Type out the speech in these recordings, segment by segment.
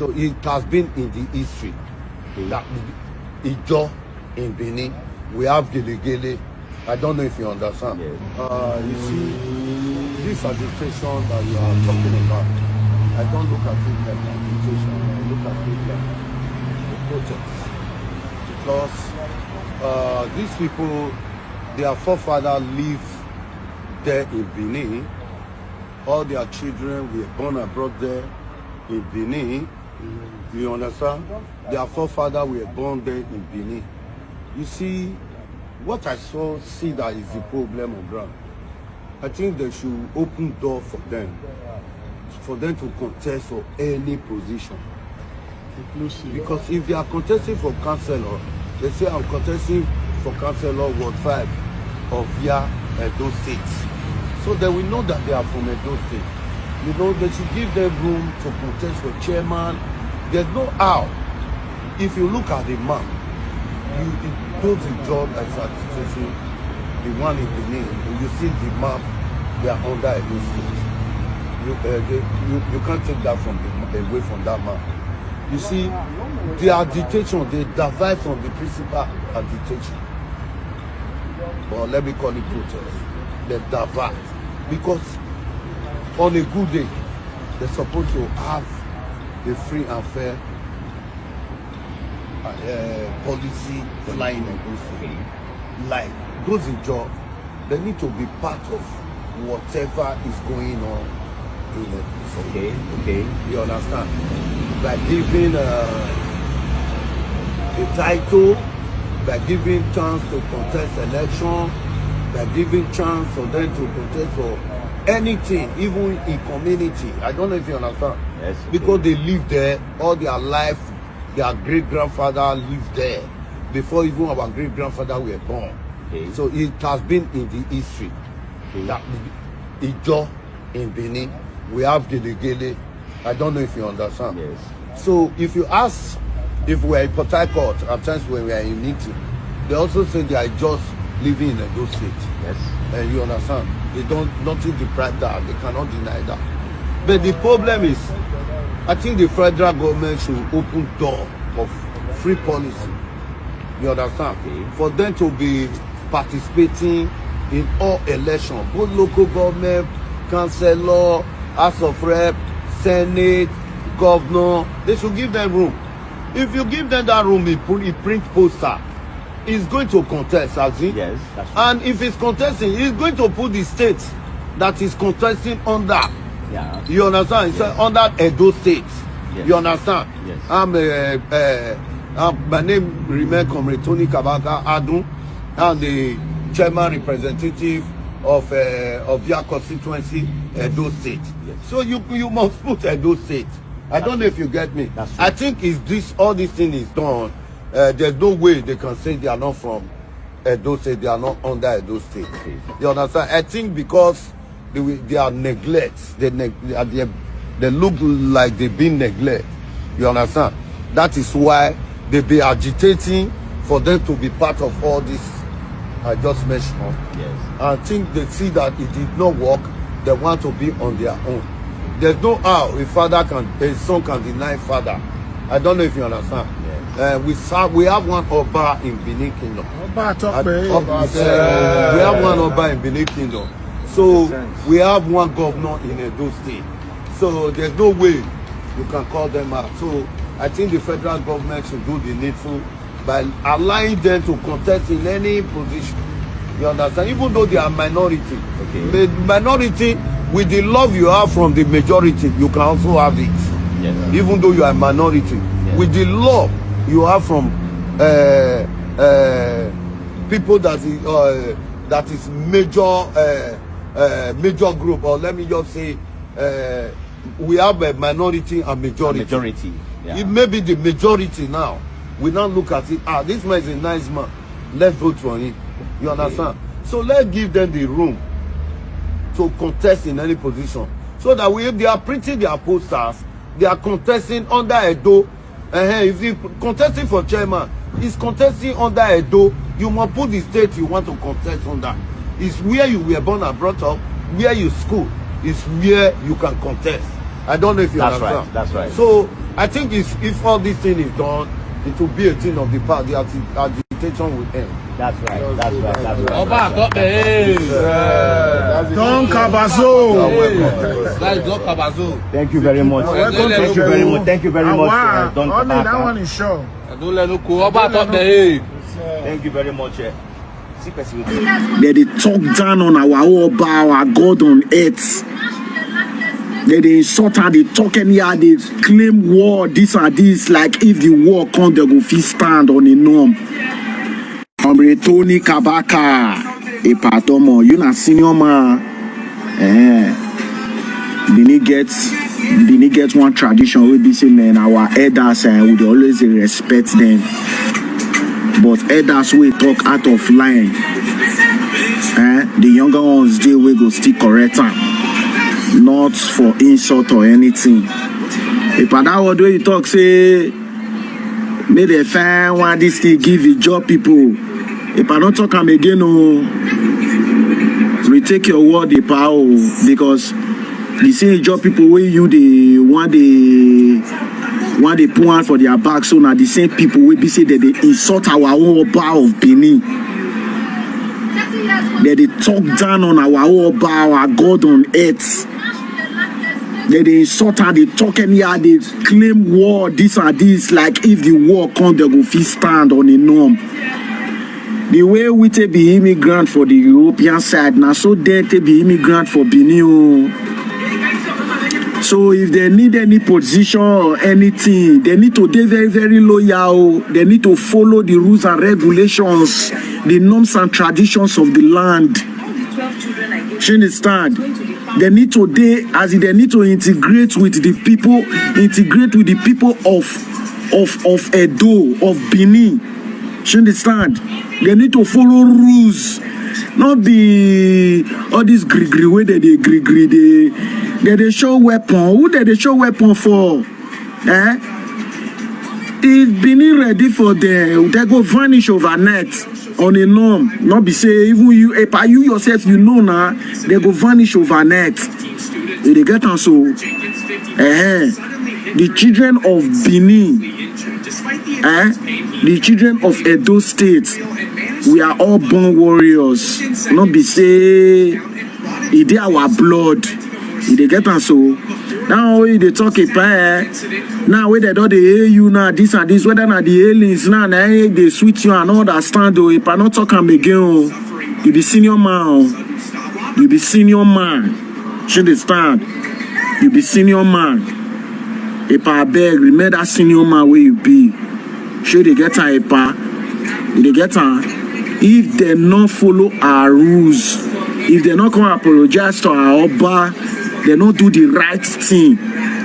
So it has been in the history that Ijaw in Benin, we have Gele. I don't know if you understand. Yes. You see, this agitation that you are talking about, I don't look at it like agitation. I look at it like a protest. Because these people, their forefathers live there in Benin. All their children were born abroad there in Benin. You understand? Their forefathers were born there in Benin. You see, what I see that is the problem on ground. I think they should open door for them to contest for any position. Inclusive. Because if they are contesting for councillor, they say I'm contesting for councillor Ward 5 of via Edo State. So they will know that they are from Edo State. You know, they should give them room to contest for chairman. There's no how. If you look at the map, it goes the job as agitating the one in Benin, and you see the map, they are under Edo State. You can't take that away from that map. You see, the agitation, they divide from the principal agitation. Or let me call it protest. They divide. Because on a good day, they're supposed to have a free and fair policy flying against them. Like those in job, they need to be part of whatever is going on in it. Okay. You understand? By giving a title, by giving chance to contest election, by giving chance for them to contest for anything, even in community. I don't know if you understand. Yes. Because they live there all their life. Their great-grandfather lived there before even our great-grandfather were born. Okay. So it has been in the history that Ijaw in Benin, we have Gele. I don't know if you understand. Yes. So if you ask if we are in Port Harcourt, at times when we are in meeting, they also say they are just living in Edo State. Yes. And you understand? They don't nothing deprive that. They cannot deny that. But the problem is, I think the federal government should open door of free policy. You understand? Okay. For them to be participating in all elections, both local government, councillor, House of Rep, Senate, governor. They should give them room. If you give them that room, he print poster. He's going to contest, has he? Yes, that's right. And if he's contesting, he's going to put the state that is contesting under. Yeah. You understand? It's under Edo State. Yes. You understand? Yes. My name remains Comrade Tony Kabaka Adun. I'm the chairman representative of your constituency, Edo State. Yes. So you must put Edo State. I don't know if you get me. That's true. I think all this thing is done. There's no way they can say they are not from Edo State, they are not under Edo State. Okay. You understand? I think because they are neglect, they look like they've been neglected. You understand? That is why they be agitating for them to be part of all this I just mentioned. Yes. I think they see that it did not work. They want to be on their own. There's no how a son can deny father. I don't know if you understand. Yes. We have one Oba in Benin Kingdom. We Yeah. have one Oba in Benin Kingdom. So we have one governor in Edo State. So there's no way you can call them out. So I think the federal government should do the needful by allowing them to contest in any position. You understand? Even though they are minority. Okay. The minority, with the love you have from the majority, you can also have it. Yes. Even though you are a minority. Yes. With the love you have from people that is major group, or let me just say we have a minority and majority. Yeah. It may be the majority now. We now look at it. This man is a nice man. Let's vote for him. You understand? So let's give them the room to contest in any position. So that if they are printing their posters, they are contesting under Edo. If you contesting for chairman, is contesting under Edo, you must put the state you want to contest under. It's where you were born and brought up, where you school, is where you can contest. I don't know if you understand. That's right. So I think if all this thing is done, it will be a thing of the past. The agitation will end. That's right. That's right. That's right. Oba got the Don Kabazo. Don Kabazo. Thank you very much. Thank you very much. Thank you very much. Don Kabaka. That one is sure. Oba got the Thank you very much. They talk down on our Oba, our God on earth. They insult and they talk anyhow, they claim war, this and this, like if the war come, they go fit stand on a norm. Tony Kabaka, a patomo, you na senior man. They need get one tradition we be saying, and our elders would always respect them. But elders will talk out of line. The younger ones they will go still correct them. Not for insult or anything. If that word where you talk say, may the fan want this thing give the job people. If I don't talk them again, retake your word, the power, because the same job people where you the want they put on for their back, so now the same people will be say that they insult our own Oba of Benin. That they talk down on our Oba, our God on earth. They insult and they talk anyhow, they claim war, this and this, like if the war come, they go fit stand on a norm. The way we take be immigrant for the European side, now so they take be immigrant for Benin. So if they need any position or anything, they need to be very, very loyal. They need to follow the rules and regulations, the norms and traditions of the land. You understand? They need to they need to integrate with the people of Edo, of Benin. You understand? They need to follow rules. Not be all this gree where they show weapon. Who they show weapon for? If Benin ready for them, they go vanish overnight on a norm. Not be say even you yourself you know now, they go vanish overnight. If they get on so the children of Benin, the children of Edo State, we are all born warriors. Not be say it is our blood. If they get on so now they talk about now where they don't hear you now this and this, whether not the aliens now they sweet you and understand though. If I not talk them again, you be senior man. You be senior man. You understand? You be senior man. If I beg, remember that senior man where you be. Should they get on they get on if they not follow our rules, if they not come apologize to our Oba, they not do the right thing,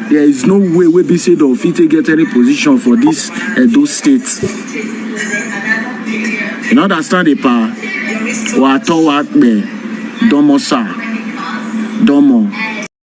there is no way we be said of it to get any position for this Edo State. You understand the power? Domo sa. Domo.